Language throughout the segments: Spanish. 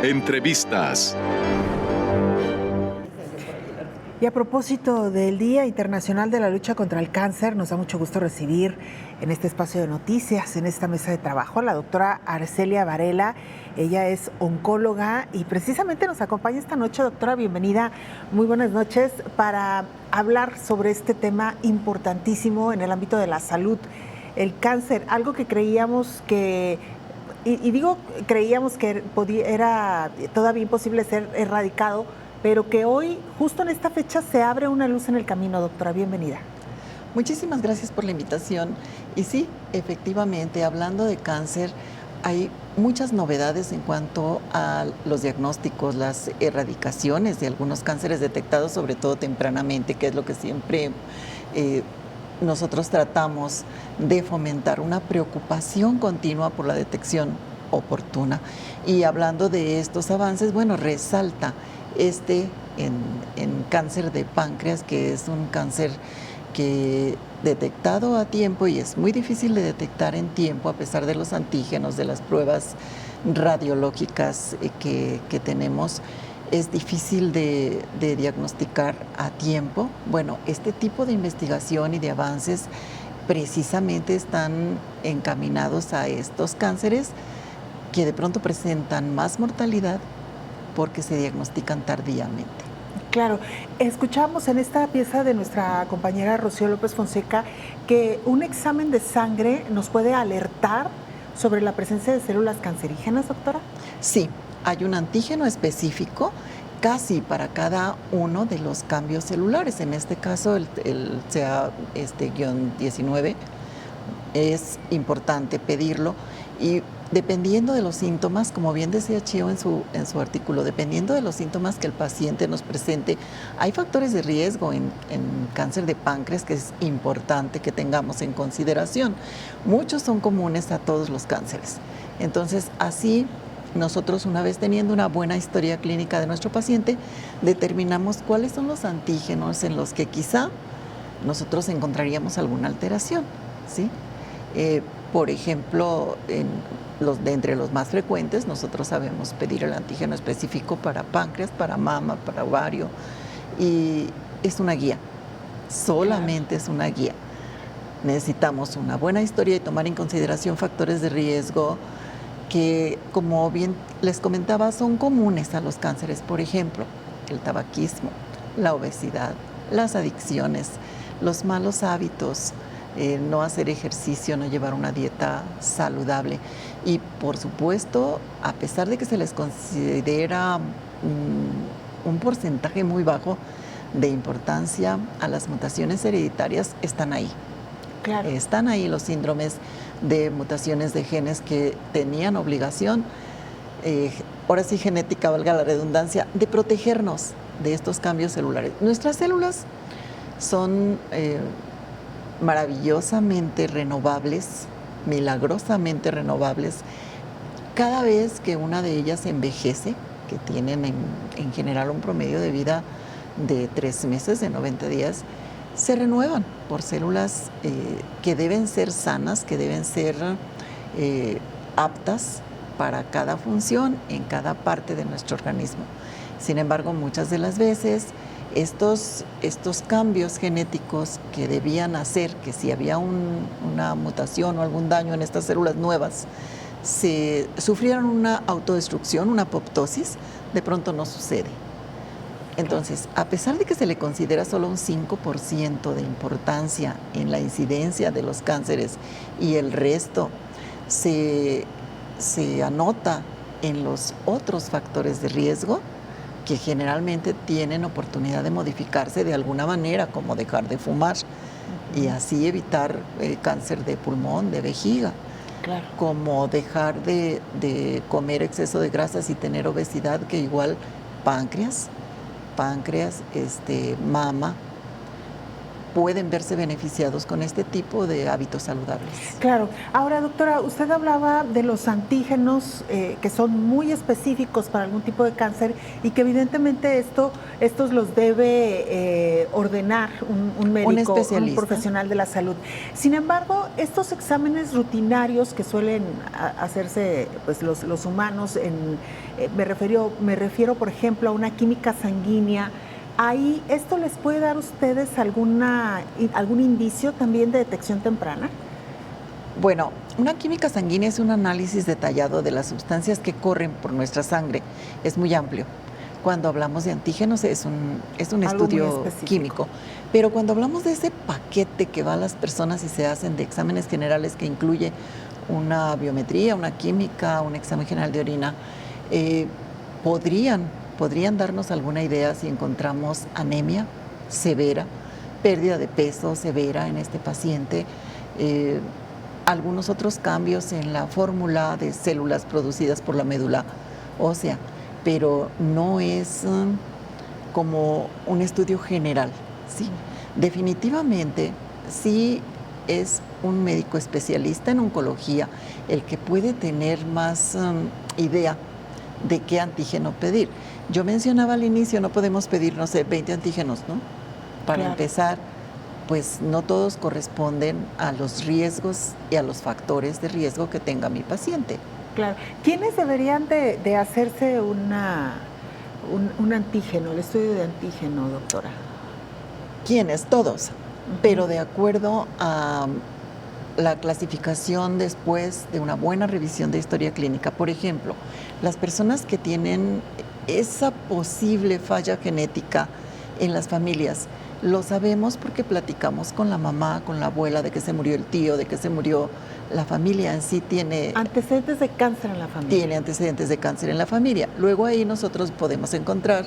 Entrevistas. Y a propósito del Día Internacional de la Lucha contra el Cáncer, nos da mucho gusto recibir en este espacio de noticias, en esta mesa de trabajo, a la doctora Arcelia Varela. Ella es oncóloga y precisamente nos acompaña esta noche. Doctora, bienvenida, muy buenas noches, para hablar sobre este tema importantísimo en el ámbito de la salud, el cáncer, algo que creíamos que, y digo creíamos que era todavía imposible ser erradicado, pero que hoy, justo en esta fecha, se abre una luz en el camino. Doctora, bienvenida. Muchísimas gracias por la invitación. Y sí, efectivamente, hablando de cáncer, hay muchas novedades en cuanto a los diagnósticos, las erradicaciones de algunos cánceres detectados, sobre todo tempranamente, que es lo que siempre nosotros tratamos de fomentar, una preocupación continua por la detección oportuna. Y hablando de estos avances, bueno, resalta en cáncer de páncreas, que es un cáncer que detectado a tiempo, y es muy difícil de detectar en tiempo a pesar de los antígenos, de las pruebas radiológicas que tenemos, es difícil de diagnosticar a tiempo. Bueno, este tipo de investigación y de avances precisamente están encaminados a estos cánceres que de pronto presentan más mortalidad porque se diagnostican tardíamente. Claro, escuchamos en esta pieza de nuestra compañera Rocío López Fonseca que un examen de sangre nos puede alertar sobre la presencia de células cancerígenas, doctora. Sí, hay un antígeno específico casi para cada uno de los cambios celulares. En este caso, el CA-19, es importante pedirlo, y dependiendo de los síntomas, como bien decía Chio en su artículo, dependiendo de los síntomas que el paciente nos presente, hay factores de riesgo en cáncer de páncreas que es importante que tengamos en consideración. Muchos son comunes a todos los cánceres. Entonces, así nosotros, una vez teniendo una buena historia clínica de nuestro paciente, determinamos cuáles son los antígenos en los que quizá nosotros encontraríamos alguna alteración, ¿sí? Por ejemplo, entre los más frecuentes, nosotros sabemos pedir el antígeno específico para páncreas, para mama, para ovario, y es una guía, solamente es una guía. Necesitamos una buena historia y tomar en consideración factores de riesgo que, como bien les comentaba, son comunes a los cánceres. Por ejemplo, el tabaquismo, la obesidad, las adicciones, los malos hábitos, no hacer ejercicio, no llevar una dieta saludable. Y por supuesto, a pesar de que se les considera un porcentaje muy bajo de importancia a las mutaciones hereditarias, están ahí. Claro. Están ahí los síndromes de mutaciones de genes que tenían obligación, ahora sí genética, valga la redundancia, de protegernos de estos cambios celulares. Nuestras células son maravillosamente renovables, milagrosamente renovables. Cada vez que una de ellas envejece, que tienen en general un promedio de vida de 3 meses, de 90 días, se renuevan por células que deben ser sanas, que deben ser aptas para cada función en cada parte de nuestro organismo. Sin embargo, muchas de las veces estos cambios genéticos que debían hacer que si había una mutación o algún daño en estas células nuevas, se sufrieron una autodestrucción, una apoptosis, de pronto no sucede. Entonces, a pesar de que se le considera solo un 5% de importancia en la incidencia de los cánceres y el resto se anota en los otros factores de riesgo, que generalmente tienen oportunidad de modificarse de alguna manera, como dejar de fumar y así evitar cáncer de pulmón, de vejiga, Claro. como dejar de comer exceso de grasas y tener obesidad, que igual páncreas, mama, pueden verse beneficiados con este tipo de hábitos saludables. Claro. Ahora, doctora, usted hablaba de los antígenos que son muy específicos para algún tipo de cáncer y que evidentemente estos los debe ordenar un médico, Un especialista, un profesional de la salud. Sin embargo, estos exámenes rutinarios que suelen hacerse pues, los humanos, me refiero, por ejemplo, a una química sanguínea. Ahí, ¿esto les puede dar a ustedes algún indicio también de detección temprana? Bueno, una química sanguínea es un análisis detallado de las sustancias que corren por nuestra sangre. Es muy amplio. Cuando hablamos de antígenos es un estudio químico. Pero cuando hablamos de ese paquete que va a las personas y se hacen de exámenes generales que incluye una biometría, una química, un examen general de orina, podrían darnos alguna idea si encontramos anemia severa, pérdida de peso severa en este paciente, algunos otros cambios en la fórmula de células producidas por la médula ósea, pero no es como un estudio general, ¿sí? Definitivamente, sí es un médico especialista en oncología el que puede tener más idea de qué antígeno pedir. Yo mencionaba al inicio, no podemos pedir, no sé, 20 antígenos, ¿no? Para empezar, pues no todos corresponden a los riesgos y a los factores de riesgo que tenga mi paciente. Claro. ¿Quiénes deberían de hacerse un antígeno, el estudio de antígeno, doctora? ¿Quiénes? Todos, pero de acuerdo a la clasificación después de una buena revisión de historia clínica. Por ejemplo, las personas que tienen esa posible falla genética en las familias, lo sabemos porque platicamos con la mamá, con la abuela, de que se murió el tío, de que se murió la familia en sí. Tiene antecedentes de cáncer en la familia. Tiene antecedentes de cáncer en la familia. Luego ahí nosotros podemos encontrar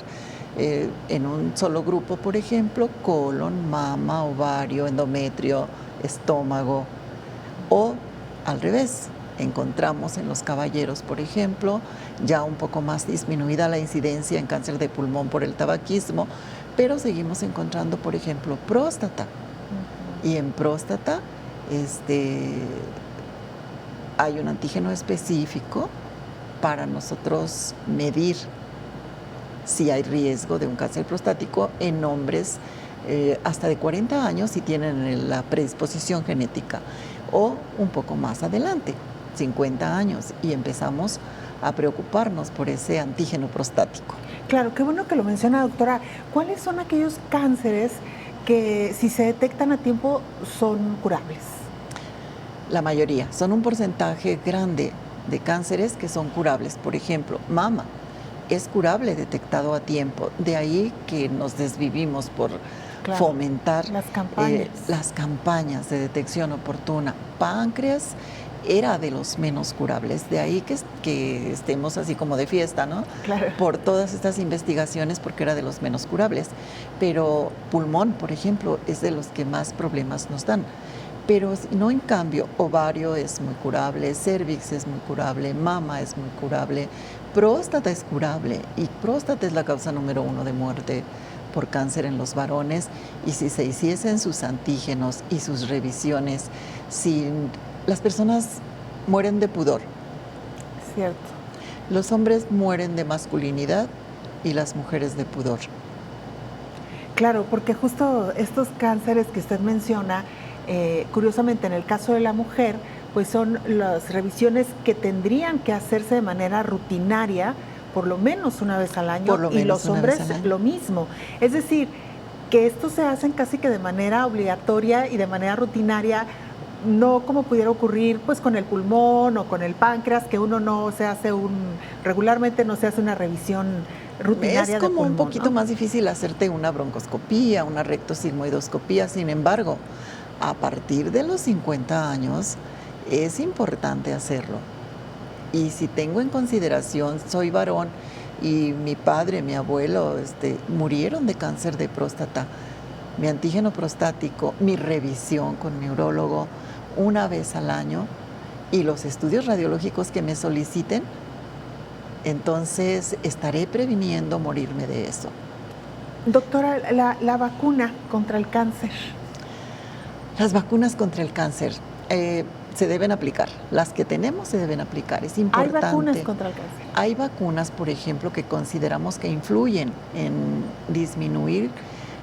en un solo grupo, por ejemplo, colon, mama, ovario, endometrio, estómago. O al revés, encontramos en los caballeros, por ejemplo, ya un poco más disminuida la incidencia en cáncer de pulmón por el tabaquismo, pero seguimos encontrando, por ejemplo, próstata. Y en próstata hay un antígeno específico para nosotros medir si hay riesgo de un cáncer prostático en hombres hasta de 40 años si tienen la predisposición genética, o un poco más adelante, 50 años, y empezamos a preocuparnos por ese antígeno prostático. Claro, qué bueno que lo menciona, doctora. ¿Cuáles son aquellos cánceres que, si se detectan a tiempo, son curables? La mayoría, son un porcentaje grande de cánceres que son curables. Por ejemplo, mama es curable detectado a tiempo. De ahí que nos desvivimos por fomentar las campañas de detección oportuna. Páncreas era de los menos curables, de ahí que estemos así como de fiesta, ¿no? Claro. Por todas estas investigaciones, porque era de los menos curables. Pero pulmón, por ejemplo, es de los que más problemas nos dan. Pero no, en cambio, ovario es muy curable, cérvix es muy curable, mama es muy curable, próstata es curable, y próstata es la causa número 1 de muerte por cáncer en los varones. Y si se hiciesen sus antígenos y sus revisiones, si las personas mueren de pudor. Cierto. Los hombres mueren de masculinidad y las mujeres de pudor. Claro, porque justo estos cánceres que usted menciona, curiosamente en el caso de la mujer, pues son las revisiones que tendrían que hacerse de manera rutinaria, por lo menos una vez al año, y los hombres lo mismo. Es decir, que estos se hacen casi que de manera obligatoria y de manera rutinaria, no como pudiera ocurrir pues con el pulmón o con el páncreas, que uno no se hace regularmente no se hace una revisión rutinaria de pulmón. Es como un poquito más difícil hacerte una broncoscopía, una rectosigmoidoscopía. Sin embargo, a partir de los 50 años es importante hacerlo. Y si tengo en consideración, soy varón y mi padre, mi abuelo murieron de cáncer de próstata, mi antígeno prostático, mi revisión con mi urólogo una vez al año y los estudios radiológicos que me soliciten, entonces estaré previniendo morirme de eso. Doctora, la vacuna contra el cáncer. Las vacunas contra el cáncer se deben aplicar. Las que tenemos se deben aplicar. Es importante. ¿Hay vacunas contra el cáncer? Hay vacunas, por ejemplo, que consideramos que influyen en disminuir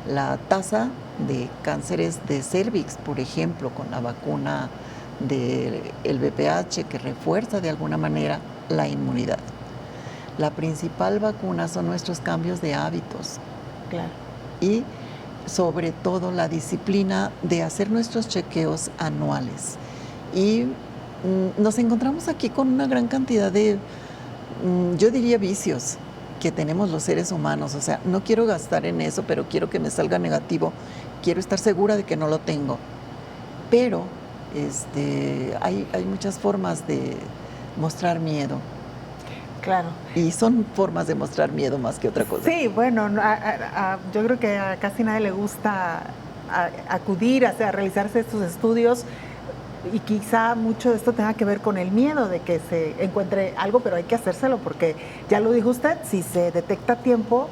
la tasa de cánceres de cervix, por ejemplo, con la vacuna del VPH, que refuerza de alguna manera la inmunidad. La principal vacuna son nuestros cambios de hábitos. Claro. Y sobre todo la disciplina de hacer nuestros chequeos anuales. Y nos encontramos aquí con una gran cantidad de, yo diría, vicios que tenemos los seres humanos. O sea, no quiero gastar en eso, pero quiero que me salga negativo. Quiero estar segura de que no lo tengo. Pero hay muchas formas de mostrar miedo. Claro. Y son formas de mostrar miedo más que otra cosa. Sí, bueno, yo creo que a casi nadie le gusta acudir a realizarse estos estudios, y quizá mucho de esto tenga que ver con el miedo de que se encuentre algo, pero hay que hacérselo porque, ya lo dijo usted, si se detecta a tiempo,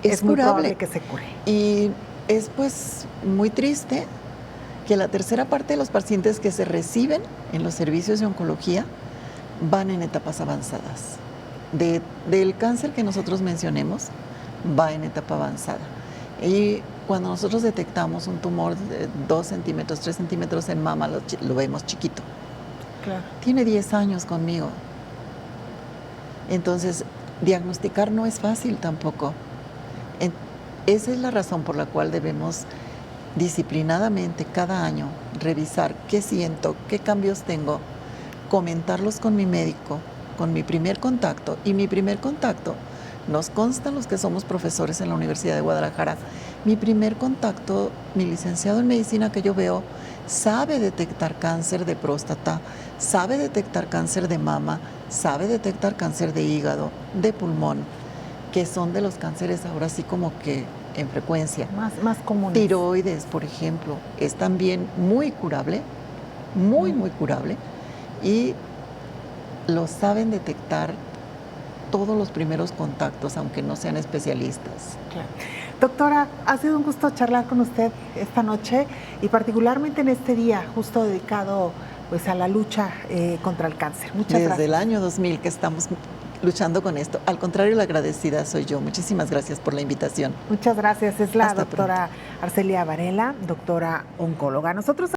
es muy probable que se cure. Y es pues muy triste que la tercera parte de los pacientes que se reciben en los servicios de oncología van en etapas avanzadas. Del cáncer que nosotros mencionemos, va en etapa avanzada. Y cuando nosotros detectamos un tumor de 2 centímetros, 3 centímetros en mama, lo vemos chiquito. Claro. Tiene 10 años conmigo. Entonces, diagnosticar no es fácil tampoco. Esa es la razón por la cual debemos disciplinadamente cada año revisar qué siento, qué cambios tengo, comentarlos con mi médico, con mi primer contacto. Y mi primer contacto, nos constan los que somos profesores en la Universidad de Guadalajara, mi primer contacto, mi licenciado en medicina que yo veo, sabe detectar cáncer de próstata, sabe detectar cáncer de mama, sabe detectar cáncer de hígado, de pulmón, que son de los cánceres ahora sí como que en frecuencia. Más comunes. Tiroides, por ejemplo, es también muy curable, muy curable, y lo saben detectar todos los primeros contactos, aunque no sean especialistas. Claro. Doctora, ha sido un gusto charlar con usted esta noche y particularmente en este día justo dedicado pues a la lucha contra el cáncer. Muchas gracias. Desde el año 2000 que estamos luchando con esto. Al contrario, la agradecida soy yo. Muchísimas gracias por la invitación. Muchas gracias. Es la Hasta doctora pronto. Arcelia Varela, doctora oncóloga. Nosotros